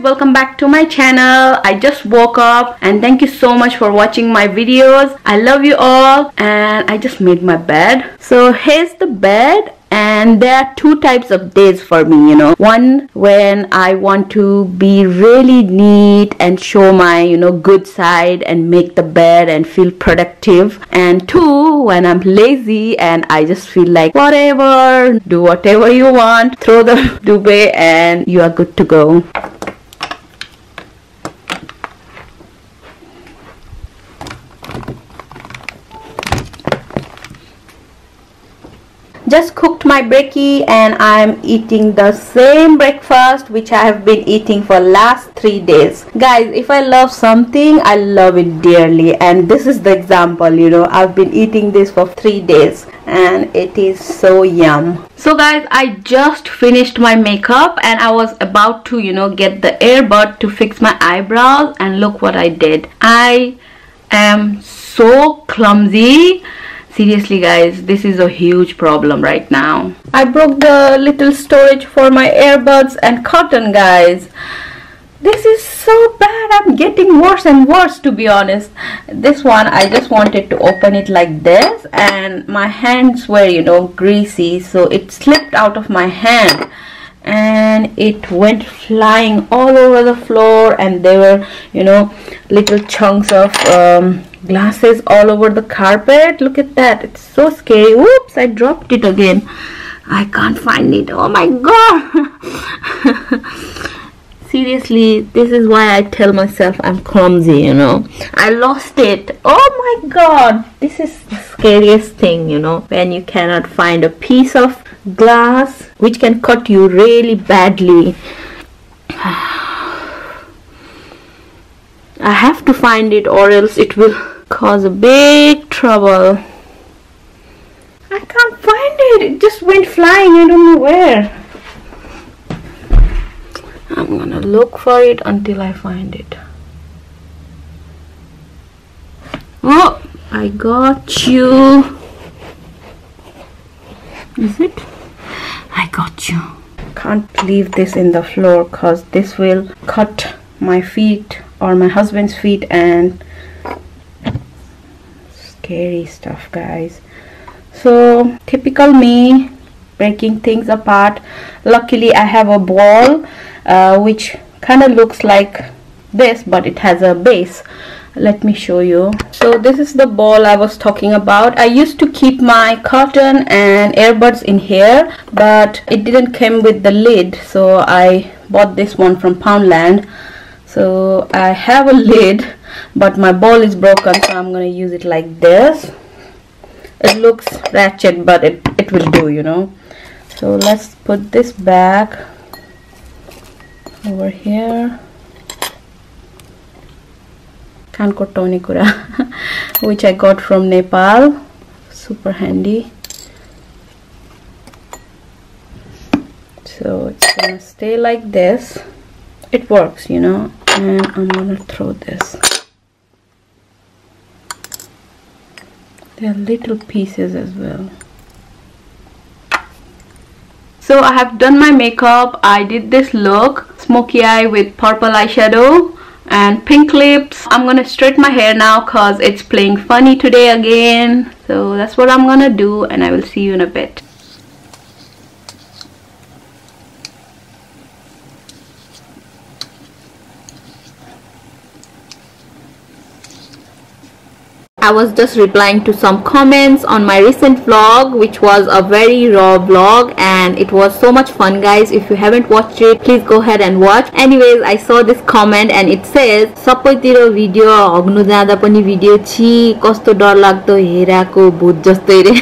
welcome back to my channel. I just woke up and thank you so much for watching my videos. I love you all, and I just made my bed. So here's the bed, and there are two types of days for me, you know. One when I want to be really neat and show my, you know, good side and make the bed and feel productive, and two when I'm lazy and I just feel like whatever, do whatever you want, throw the duvet and you are good to go. Just cooked my brekkie and I'm eating the same breakfast which I have been eating for last 3 days. Guys, if I love something, I love it dearly, and this is the example, you know. I've been eating this for 3 days and it is so yum. So guys, I just finished my makeup and I was about to, you know, get the earbud to fix my eyebrows, and look what I did. I am so clumsy. Seriously guys, this is a huge problem right now. I broke the little storage for my earbuds and cotton, guys. This is so bad. I'm getting worse and worse, to be honest. This one, I just wanted to open it like this, and my hands were, you know, greasy, so it slipped out of my hand and it went flying all over the floor, and there were, you know, little chunks of glasses all over the carpet. Look at that. It's so scary. Whoops, I dropped it again. I can't find it. Oh my god. Seriously, this is why I tell myself I'm clumsy, you know. I lost it. Oh my god. This is the scariest thing, you know, when you cannot find a piece of glass which can cut you really badly. I have to find it, or else it will cause a big trouble. I can't find it. It just went flying. I don't know where. I'm gonna look for it until I find it. Oh, I got you. Is it? I got you. Can't leave this in the floor because this will cut my feet or my husband's feet, and scary stuff, guys. So typical me, breaking things apart. Luckily I have a ball which kind of looks like this, but it has a base. Let me show you. So this is the ball I was talking about. I used to keep my cotton and earbuds in here, but it didn't come with the lid, so I bought this one from Poundland. So I have a lid, but my ball is broken, so I'm gonna use it like this. It looks ratchet, but it will do, you know. So let's put this back over here. Kankotoni kura, which I got from Nepal. Super handy. So it's gonna stay like this. It works, you know. And I'm gonna throw this. There are little pieces as well. So I have done my makeup. I did this look, smoky eye with purple eyeshadow and pink lips. I'm gonna straighten my hair now because it's playing funny today again. So that's what I'm gonna do, and I will see you in a bit. I was just replying to some comments on my recent vlog, which was a very raw vlog, and it was so much fun, guys. If you haven't watched it, please go ahead and watch. Anyways, I saw this comment and it says, "Sapaitiro video hग्नु जाँदा पनि video छि कस्तो डर लाग्दो हेराको भूत जस्तै रे."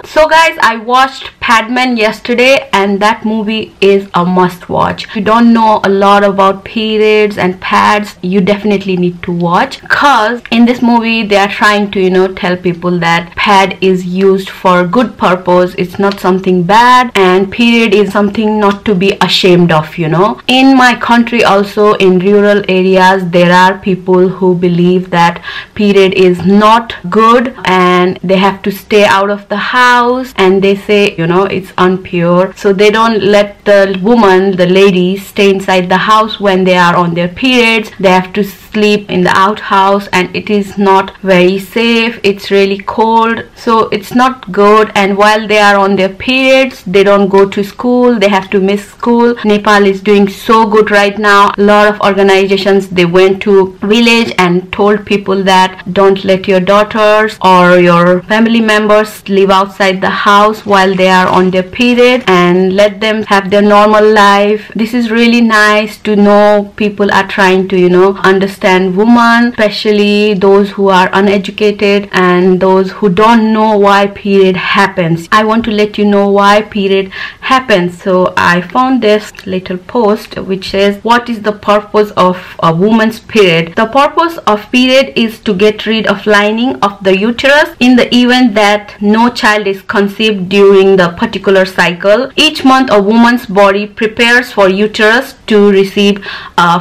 So guys, I watched Padman yesterday, and that movie is a must watch. If you don't know a lot about periods and pads, you definitely need to watch, because in this movie they are trying to, you know, tell people that pad is used for good purpose. It's not something bad, and period is something not to be ashamed of, you know. In my country also, in rural areas, there are people who believe that period is not good and they have to stay out of the house house, and they say, you know, it's unpure, so they don't let the woman, the ladies, stay inside the house when they are on their periods. They have to sleep in the outhouse, and it is not very safe. It's really cold, so it's not good. And while they are on their periods, they don't go to school. They have to miss school. Nepal is doing so good right now. A lot of organizations, they went to village and told people that don't let your daughters or your family members live outside the house while they are on their period, and let them have their normal life. This is really nice to know people are trying to, you know, understand women, especially those who are uneducated and those who don't know why period happens. I want to let you know why period happens. So I found this little post which says, what is the purpose of a woman's period? The purpose of period is to get rid of lining of the uterus in the event that no child is conceived during the particular cycle. Each month a woman's body prepares for uterus to receive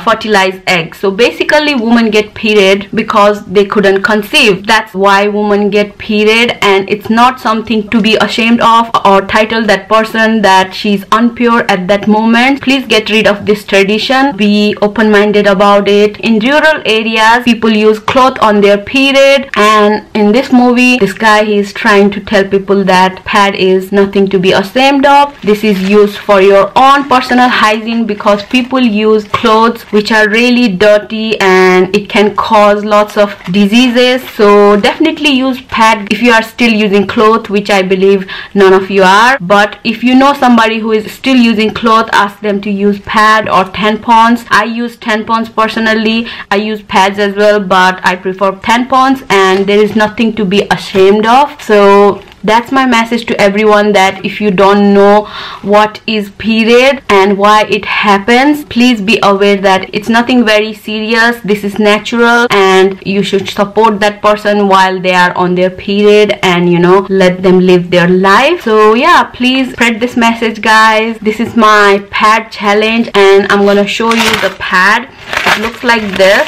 fertilized eggs. So basically women get period because they couldn't conceive. That's why women get period, and it's not something to be ashamed of or title that person that she's unpure at that moment. Please get rid of this tradition. Be open-minded about it. In rural areas, people use cloth on their period, and in this movie, this guy, he is trying to tell people that pad is nothing to be ashamed of. This is used for your own personal hygiene, because people use clothes which are really dirty and it can cause lots of diseases. So definitely use pad if you are still using cloth, which I believe none of you are. But if you know somebody who is still using cloth, ask them to use pad or tampons. I use tampons personally. I use pads as well, but I prefer tampons, and there is nothing to be ashamed of. So that's my message to everyone, that if you don't know what is period and why it happens, please be aware that it's nothing very serious. This is natural, and you should support that person while they are on their period, and, you know, let them live their life. So yeah, please spread this message, guys. This is my pad challenge, and I'm gonna show you the pad. It looks like this.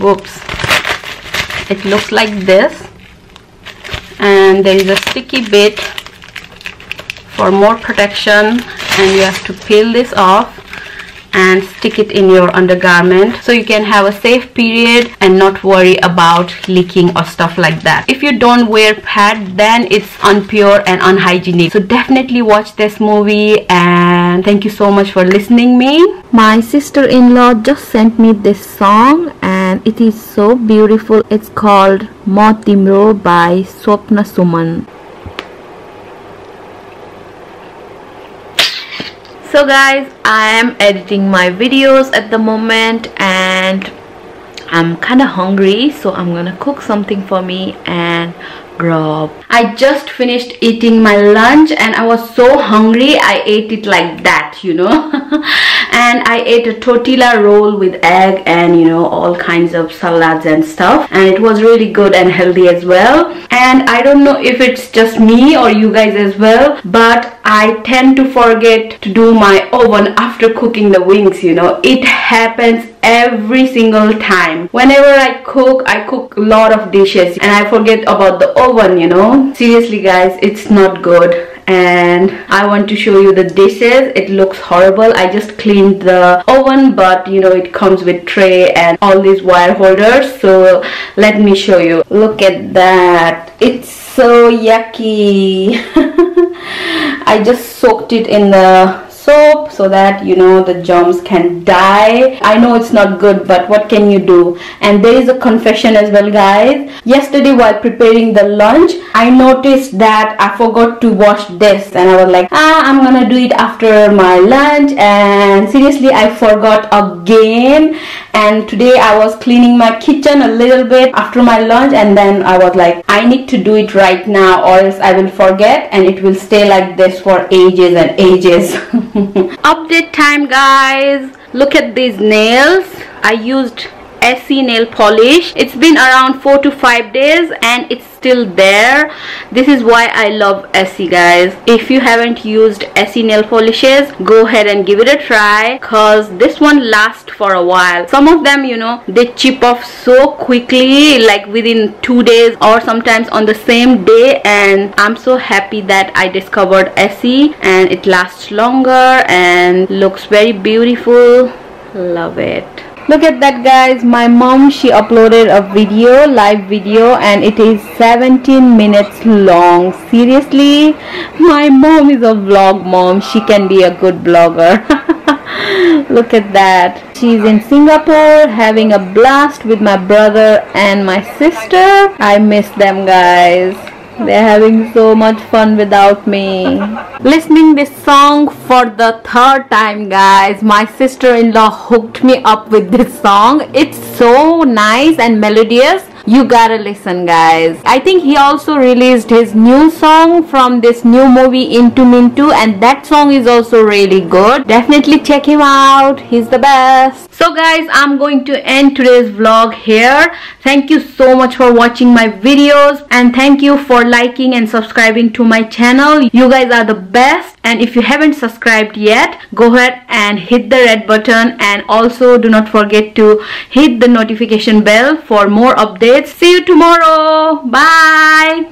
Whoops. It looks like this, and there is a sticky bit for more protection, and you have to peel this off and stick it in your undergarment so you can have a safe period and not worry about leaking or stuff like that. If you don't wear pad, then it's unpure and unhygienic. So definitely watch this movie, and thank you so much for listening me. My sister-in-law just sent me this song, and it is so beautiful. It's called Ma Timro by Swapna Suman. So guys, I am editing my videos at the moment, and I'm kind of hungry, so I'm gonna cook something for me and grub. I just finished eating my lunch, and I was so hungry I ate it like that, you know. And I ate a tortilla roll with egg and, you know, all kinds of salads and stuff, and it was really good and healthy as well. And I don't know if it's just me or you guys as well, but I tend to forget to do my oven after cooking the wings, you know. It happens every single time. Whenever I cook a lot of dishes and I forget about the oven, you know. Seriously guys, it's not good. And I want to show you the dishes. It looks horrible. I just cleaned the oven, but you know, it comes with tray and all these wire holders. So let me show you. Look at that. It's so yucky. I just soaked it in the soap so that, you know, the germs can die. I know it's not good, but what can you do? And there is a confession as well, guys. Yesterday while preparing the lunch, I noticed that I forgot to wash this, and I was like, I'm gonna do it after my lunch, and seriously I forgot again. And today I was cleaning my kitchen a little bit after my lunch, and then I was like, I need to do it right now or else I will forget, and it will stay like this for ages and ages. Update time, guys. Look at these nails. I used Essie nail polish. It's been around 4 to 5 days and it's still there. This is why I love Essie, guys. If you haven't used Essie nail polishes, go ahead and give it a try, cause this one lasts for a while. Some of them, you know, they chip off so quickly, like within 2 days or sometimes on the same day, and I'm so happy that I discovered Essie, and it lasts longer and looks very beautiful. Love it. Look at that, guys. My mom, she uploaded a video, live video, and it is 17 minutes long. Seriously, my mom is a vlog mom. She can be a good blogger. Look at that. She's in Singapore having a blast with my brother and my sister. I miss them, guys. They're having so much fun without me. Listening this song for the 3rd time, guys. My sister-in-law hooked me up with this song. It's so nice and melodious. You gotta listen, guys. I think he also released his new song from this new movie Into Mintu, and that song is also really good. Definitely check him out. He's the best. So guys, I'm going to end today's vlog here. Thank you so much for watching my videos, and thank you for liking and subscribing to my channel. You guys are the best, and if you haven't subscribed yet, go ahead and hit the red button, and also do not forget to hit the notification bell for more updates. See you tomorrow. Bye.